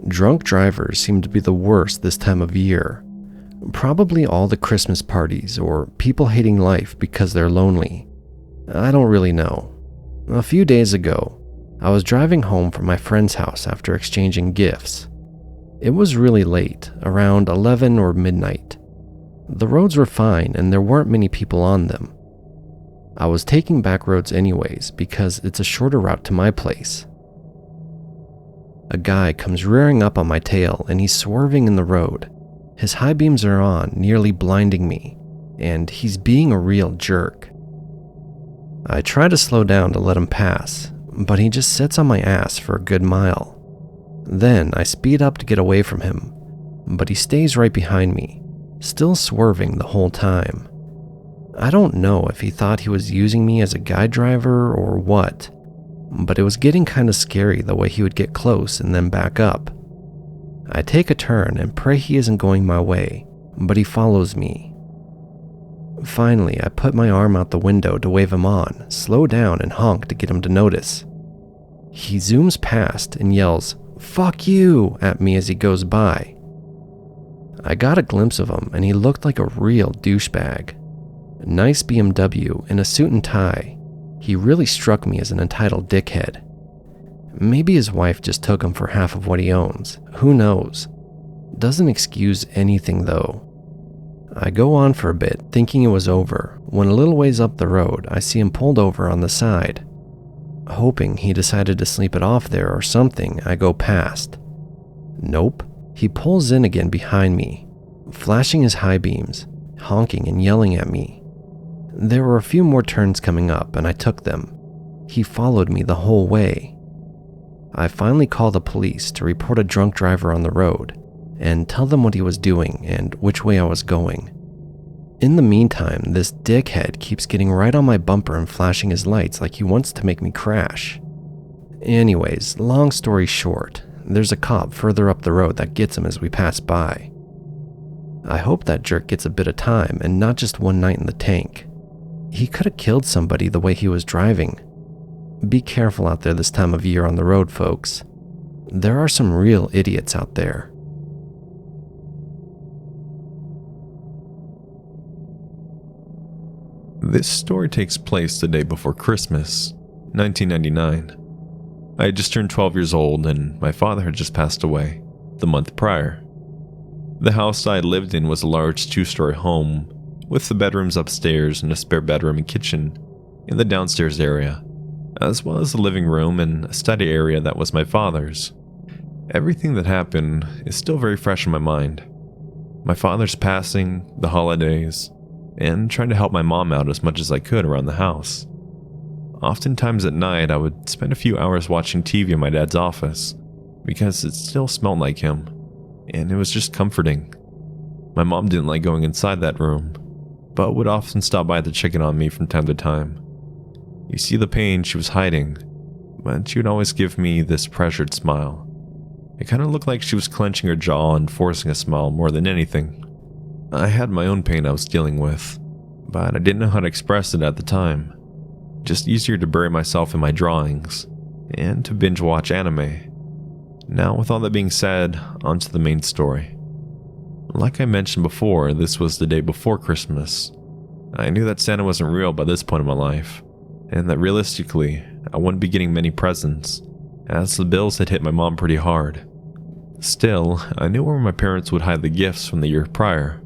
Drunk drivers seem to be the worst this time of year. Probably all the Christmas parties or people hating life because they're lonely. I don't really know. A few days ago, I was driving home from my friend's house after exchanging gifts. It was really late, around 11 or midnight. The roads were fine and there weren't many people on them. I was taking back roads anyways because it's a shorter route to my place. A guy comes rearing up on my tail and he's swerving in the road. His high beams are on, nearly blinding me, and he's being a real jerk. I try to slow down to let him pass, but he just sits on my ass for a good mile. Then I speed up to get away from him, but he stays right behind me, still swerving the whole time. I don't know if he thought he was using me as a guide driver or what, but it was getting kind of scary the way he would get close and then back up. I take a turn and pray he isn't going my way, but he follows me. Finally, I put my arm out the window to wave him on, slow down and honk to get him to notice. He zooms past and yells, "Fuck you," at me as he goes by. I got a glimpse of him and he looked like a real douchebag. Nice BMW and a suit and tie. He really struck me as an entitled dickhead. Maybe his wife just took him for half of what he owns. Who knows? Doesn't excuse anything though. I go on for a bit, thinking it was over, when a little ways up the road, I see him pulled over on the side. Hoping he decided to sleep it off there or something, I go past. Nope. He pulls in again behind me, flashing his high beams, honking and yelling at me. There were a few more turns coming up and I took them. He followed me the whole way. I finally call the police to report a drunk driver on the road and tell them what he was doing and which way I was going. In the meantime, this dickhead keeps getting right on my bumper and flashing his lights like he wants to make me crash. Anyways, long story short, there's a cop further up the road that gets him as we pass by. I hope that jerk gets a bit of time and not just one night in the tank. He could have killed somebody the way he was driving. Be careful out there this time of year on the road, folks. There are some real idiots out there. This story takes place the day before Christmas, 1999. I had just turned 12 years old and my father had just passed away the month prior. The house I lived in was a large 2-story home with the bedrooms upstairs and a spare bedroom and kitchen in the downstairs area, as well as the living room and a study area that was my father's. Everything that happened is still very fresh in my mind. My father's passing, the holidays, and trying to help my mom out as much as I could around the house. Oftentimes at night, I would spend a few hours watching TV in my dad's office because it still smelled like him, and it was just comforting. My mom didn't like going inside that room, but would often stop by to check in on me from time to time. You see the pain she was hiding, but she would always give me this pressured smile. It kind of looked like she was clenching her jaw and forcing a smile more than anything. I had my own pain I was dealing with, but I didn't know how to express it at the time. Just easier to bury myself in my drawings, and to binge watch anime. Now with all that being said, onto the main story. Like I mentioned before, this was the day before Christmas. I knew that Santa wasn't real by this point in my life, and that realistically, I wouldn't be getting many presents, as the bills had hit my mom pretty hard. Still, I knew where my parents would hide the gifts from the year prior,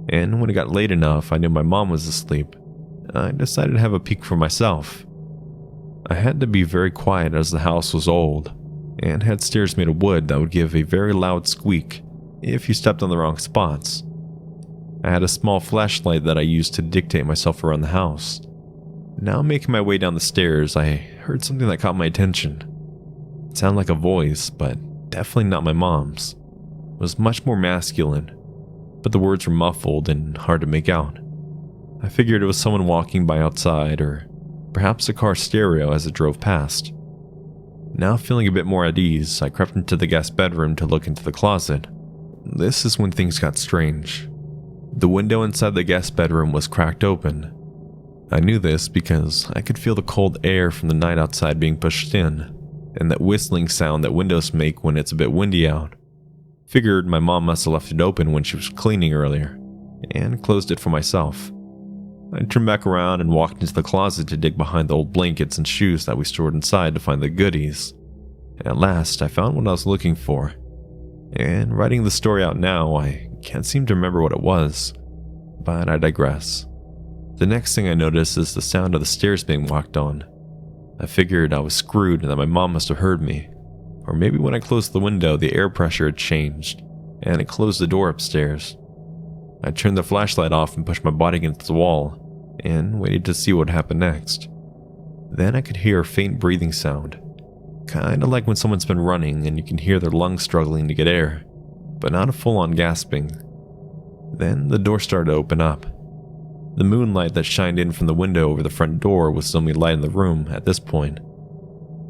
and when it got late enough I knew my mom was asleep, I decided to have a peek for myself. I had to be very quiet as the house was old, and had stairs made of wood that would give a very loud squeak if you stepped on the wrong spots. I had a small flashlight that I used to dictate myself around the house. Now making my way down the stairs, I heard something that caught my attention. It sounded like a voice, but definitely not my mom's. It was much more masculine, but the words were muffled and hard to make out. I figured it was someone walking by outside, or perhaps a car stereo as it drove past. Now feeling a bit more at ease, I crept into the guest bedroom to look into the closet. This is when things got strange. The window inside the guest bedroom was cracked open. I knew this because I could feel the cold air from the night outside being pushed in, and that whistling sound that windows make when it's a bit windy out. Figured my mom must have left it open when she was cleaning earlier, and closed it for myself. I turned back around and walked into the closet to dig behind the old blankets and shoes that we stored inside to find the goodies. And at last, I found what I was looking for. And writing the story out now, I can't seem to remember what it was. But I digress. The next thing I noticed is the sound of the stairs being walked on. I figured I was screwed and that my mom must have heard me. Or maybe when I closed the window, the air pressure had changed, and it closed the door upstairs. I turned the flashlight off and pushed my body against the wall, and waited to see what happened next. Then I could hear a faint breathing sound, kinda like when someone's been running and you can hear their lungs struggling to get air, but not a full-on gasping. Then the door started to open up. The moonlight that shined in from the window over the front door was the only light in the room at this point,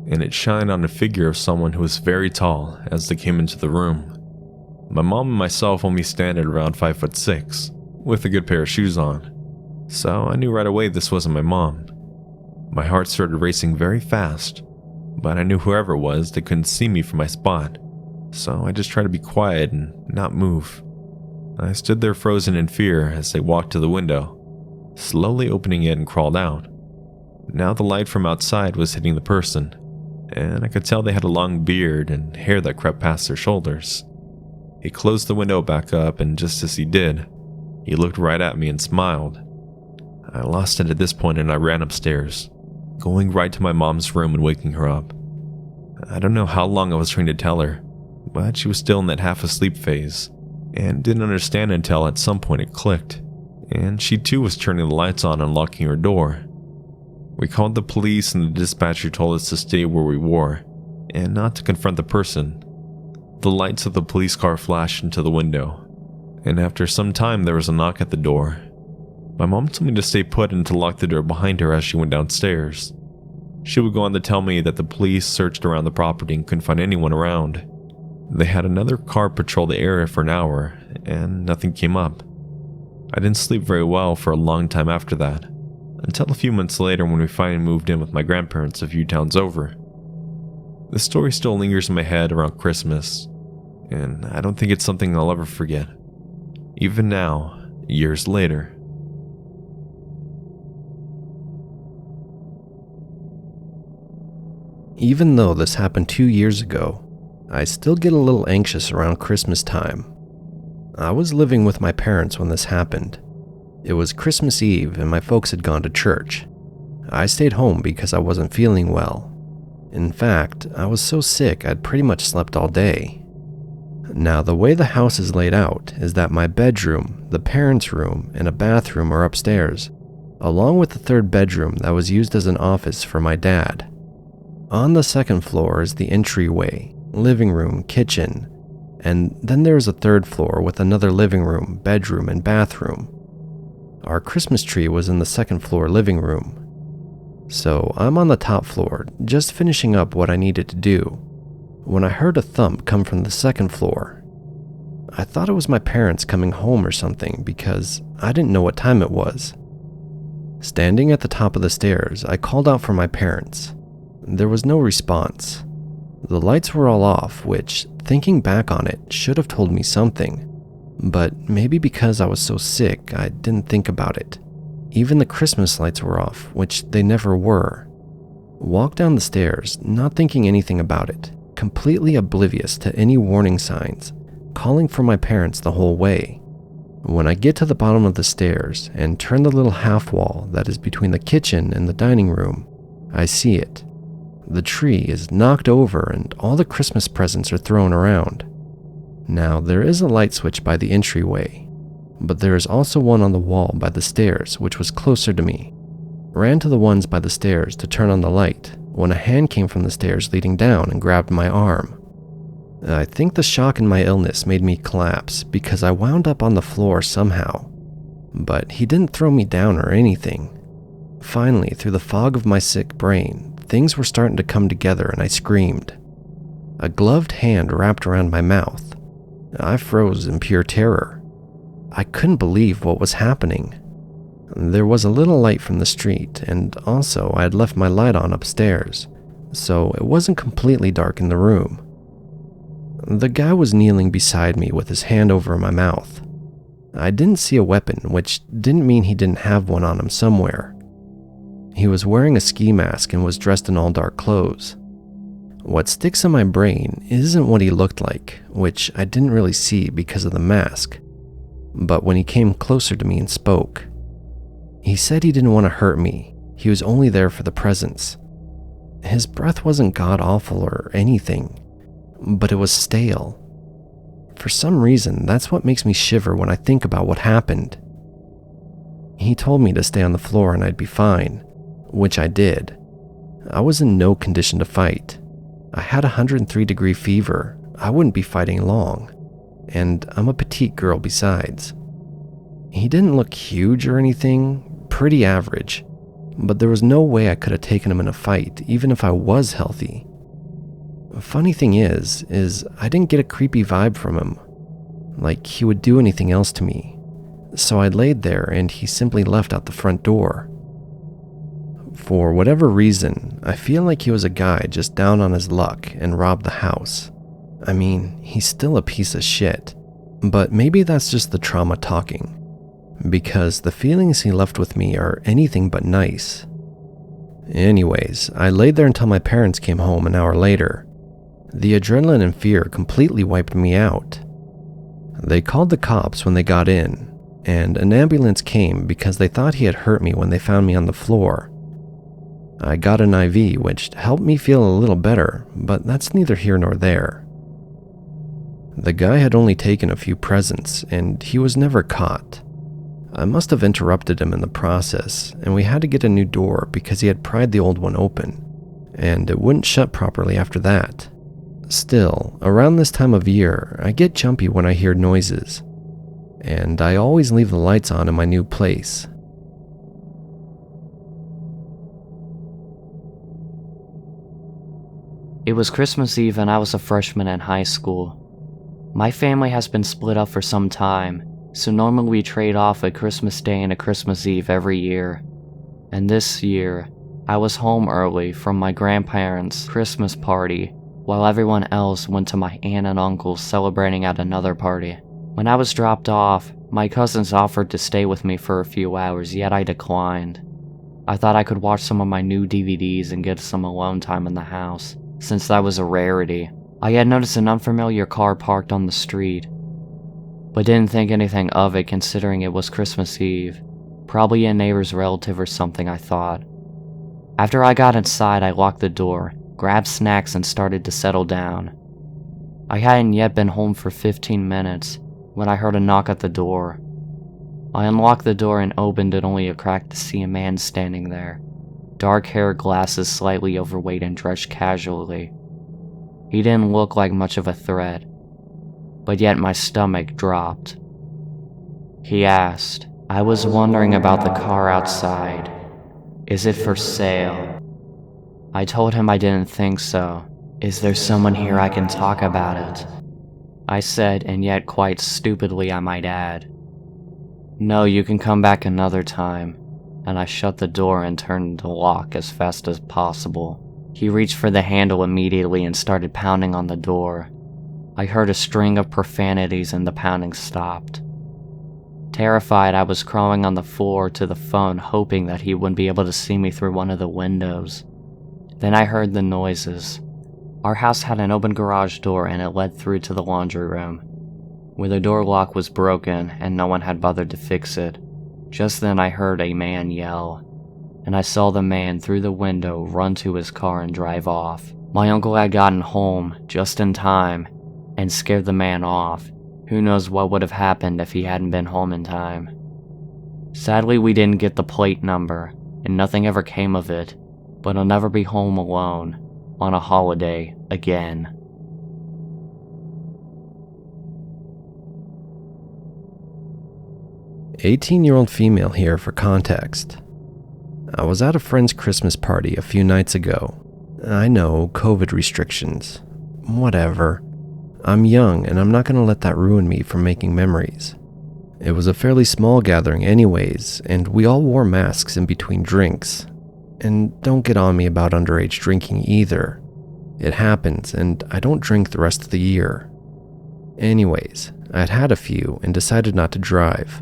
and it shined on a figure of someone who was very tall as they came into the room. My mom and myself only stand at around 5'6", with a good pair of shoes on, so I knew right away this wasn't my mom. My heart started racing very fast, but I knew whoever it was, they couldn't see me from my spot, so I just tried to be quiet and not move. I stood there frozen in fear as they walked to the window, slowly opening it and crawled out. Now the light from outside was hitting the person, and I could tell they had a long beard and hair that crept past their shoulders. He closed the window back up, and just as he did, he looked right at me and smiled. I lost it at this point and I ran upstairs, going right to my mom's room and waking her up. I don't know how long I was trying to tell her, but she was still in that half-asleep phase, and didn't understand until at some point it clicked, and she too was turning the lights on and locking her door. We called the police and the dispatcher told us to stay where we were, and not to confront the person. The lights of the police car flashed into the window, and after some time there was a knock at the door. My mom told me to stay put and to lock the door behind her as she went downstairs. She would go on to tell me that the police searched around the property and couldn't find anyone around. They had another car patrol the area for an hour, and nothing came up. I didn't sleep very well for a long time after that, until a few months later when we finally moved in with my grandparents a few towns over. The story still lingers in my head around Christmas, and I don't think it's something I'll ever forget, even now, years later. Even though this happened 2 years ago, I still get a little anxious around Christmas time. I was living with my parents when this happened. It was Christmas Eve and my folks had gone to church. I stayed home because I wasn't feeling well. In fact, I was so sick I'd pretty much slept all day. Now, the way the house is laid out is that my bedroom, the parents' room, and a bathroom are upstairs, along with the third bedroom that was used as an office for my dad. On the second floor is the entryway, living room, kitchen, and then there is a third floor with another living room, bedroom, and bathroom. Our Christmas tree was in the second floor living room. So I'm on the top floor, just finishing up what I needed to do, when I heard a thump come from the second floor. I thought it was my parents coming home or something because I didn't know what time it was. Standing at the top of the stairs, I called out for my parents. There was no response. The lights were all off, which, thinking back on it, should have told me something. But maybe because I was so sick, I didn't think about it. Even the Christmas lights were off, which they never were. Walked down the stairs, not thinking anything about it, completely oblivious to any warning signs, calling for my parents the whole way. When I get to the bottom of the stairs and turn the little half wall that is between the kitchen and the dining room, I see it. The tree is knocked over and all the Christmas presents are thrown around. Now, there is a light switch by the entryway, but there is also one on the wall by the stairs, which was closer to me. Ran to the ones by the stairs to turn on the light when a hand came from the stairs leading down and grabbed my arm. I think the shock in my illness made me collapse because I wound up on the floor somehow, but he didn't throw me down or anything. Finally, through the fog of my sick brain, things were starting to come together and I screamed. A gloved hand wrapped around my mouth. I froze in pure terror. I couldn't believe what was happening. There was a little light from the street, and also I had left my light on upstairs, so it wasn't completely dark in the room. The guy was kneeling beside me with his hand over my mouth. I didn't see a weapon, which didn't mean he didn't have one on him somewhere. He was wearing a ski mask and was dressed in all dark clothes. What sticks in my brain isn't what he looked like, which I didn't really see because of the mask, but when he came closer to me and spoke. He said he didn't want to hurt me, he was only there for the presence. His breath wasn't god-awful or anything, but it was stale. For some reason, that's what makes me shiver when I think about what happened. He told me to stay on the floor and I'd be fine, which I did. I was in no condition to fight. I had a 103-degree fever. I wouldn't be fighting long, and I'm a petite girl besides. He didn't look huge or anything, pretty average, but there was no way I could have taken him in a fight, even if I was healthy. Funny thing is I didn't get a creepy vibe from him, like he would do anything else to me. So I laid there and he simply left out the front door. For whatever reason, I feel like he was a guy just down on his luck and robbed the house. I mean, he's still a piece of shit, but maybe that's just the trauma talking, because the feelings he left with me are anything but nice. Anyways, I laid there until my parents came home an hour later. The adrenaline and fear completely wiped me out. They called the cops when they got in, and an ambulance came because they thought he had hurt me when they found me on the floor. I got an IV, which helped me feel a little better, but that's neither here nor there. The guy had only taken a few presents, and he was never caught. I must have interrupted him in the process, and we had to get a new door because he had pried the old one open, and it wouldn't shut properly after that. Still, around this time of year, I get jumpy when I hear noises, and I always leave the lights on in my new place. It was Christmas Eve and I was a freshman in high school. My family has been split up for some time, so normally we trade off a Christmas Day and a Christmas Eve every year. And this year, I was home early from my grandparents' Christmas party, while everyone else went to my aunt and uncle's celebrating at another party. When I was dropped off, my cousins offered to stay with me for a few hours, yet I declined. I thought I could watch some of my new DVDs and get some alone time in the house, since that was a rarity. I had noticed an unfamiliar car parked on the street, but didn't think anything of it considering it was Christmas Eve. Probably a neighbor's relative or something, I thought. After I got inside, I locked the door, grabbed snacks and started to settle down. I hadn't yet been home for 15 minutes when I heard a knock at the door. I unlocked the door and opened it only a crack to see a man standing there. Dark hair, glasses, slightly overweight and dressed casually. He didn't look like much of a threat, but yet my stomach dropped. He asked, "I was wondering about the car outside. Is it for sale?" I told him I didn't think so. "Is there someone here I can talk about it?" I said, and yet quite stupidly I might add. "No, you can come back another time." And I shut the door and turned the lock as fast as possible. He reached for the handle immediately and started pounding on the door. I heard a string of profanities and the pounding stopped. Terrified, I was crawling on the floor to the phone, hoping that he wouldn't be able to see me through one of the windows. Then I heard the noises. Our house had an open garage door and it led through to the laundry room, where the door lock was broken and no one had bothered to fix it. Just then I heard a man yell, and I saw the man through the window run to his car and drive off. My uncle had gotten home just in time and scared the man off. Who knows what would have happened if he hadn't been home in time. Sadly, we didn't get the plate number, and nothing ever came of it, but I'll never be home alone on a holiday again. "18-year-old female here for context. I was at a friend's Christmas party a few nights ago. I know, COVID restrictions. Whatever. I'm young and I'm not going to let that ruin me from making memories. It was a fairly small gathering anyways, and we all wore masks in between drinks. And don't get on me about underage drinking either. It happens, and I don't drink the rest of the year. Anyways, I'd had a few and decided not to drive.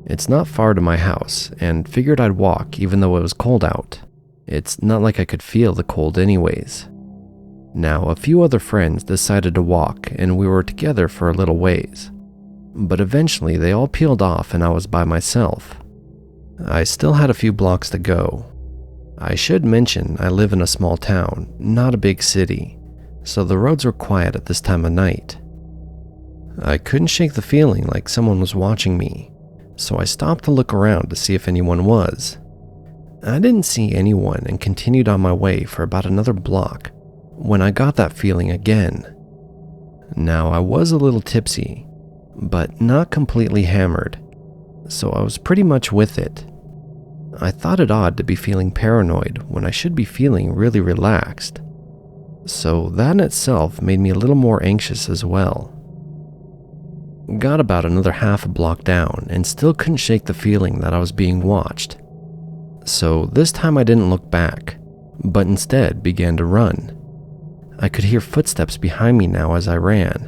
It's not far to my house, and figured I'd walk even though it was cold out. It's not like I could feel the cold anyways. Now, a few other friends decided to walk, and we were together for a little ways. But eventually they all peeled off and I was by myself. I still had a few blocks to go. I should mention I live in a small town, not a big city, so the roads were quiet at this time of night. I couldn't shake the feeling like someone was watching me, so I stopped to look around to see if anyone was. I didn't see anyone and continued on my way for about another block when I got that feeling again. Now, I was a little tipsy, but not completely hammered, so I was pretty much with it. I thought it odd to be feeling paranoid when I should be feeling really relaxed, so that in itself made me a little more anxious as well. Got about another half a block down and still couldn't shake the feeling that I was being watched. So this time I didn't look back, but instead began to run. I could hear footsteps behind me now as I ran.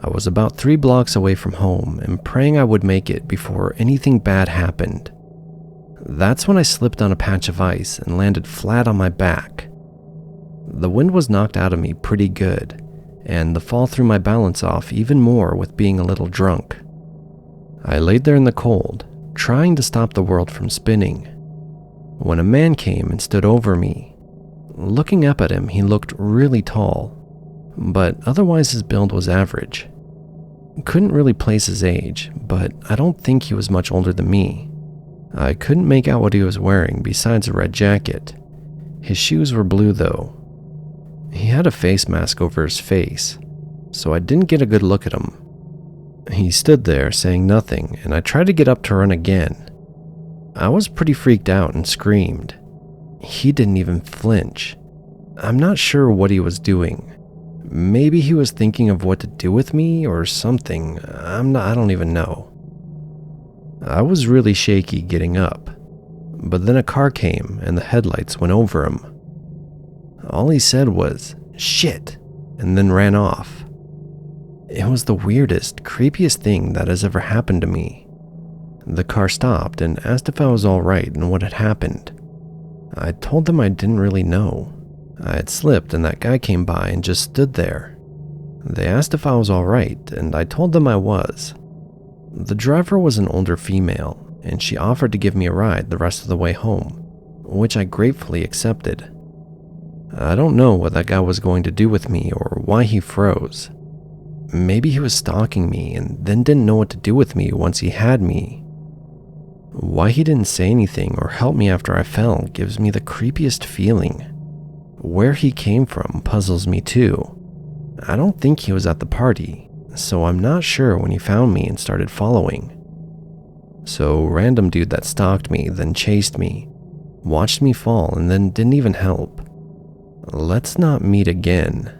I was about 3 blocks away from home and praying I would make it before anything bad happened. That's when I slipped on a patch of ice and landed flat on my back. The wind was knocked out of me pretty good, and the fall threw my balance off even more with being a little drunk. I laid there in the cold, trying to stop the world from spinning, when a man came and stood over me. Looking up at him, he looked really tall, but otherwise his build was average. Couldn't really place his age, but I don't think he was much older than me. I couldn't make out what he was wearing besides a red jacket. His shoes were blue though. He had a face mask over his face, so I didn't get a good look at him. He stood there saying nothing, and I tried to get up to run again. I was pretty freaked out and screamed. He didn't even flinch. I'm not sure what he was doing. Maybe he was thinking of what to do with me or something. I don't even know. I was really shaky getting up, but then a car came and the headlights went over him. All he said was, "Shit," and then ran off. It was the weirdest, creepiest thing that has ever happened to me. The car stopped and asked if I was alright and what had happened. I told them I didn't really know. I had slipped and that guy came by and just stood there. They asked if I was alright, and I told them I was. The driver was an older female, and she offered to give me a ride the rest of the way home, which I gratefully accepted. I don't know what that guy was going to do with me or why he froze. Maybe he was stalking me and then didn't know what to do with me once he had me. Why he didn't say anything or help me after I fell gives me the creepiest feeling. Where he came from puzzles me too. I don't think he was at the party, so I'm not sure when he found me and started following. So random dude that stalked me, then chased me, watched me fall and then didn't even help. Let's not meet again.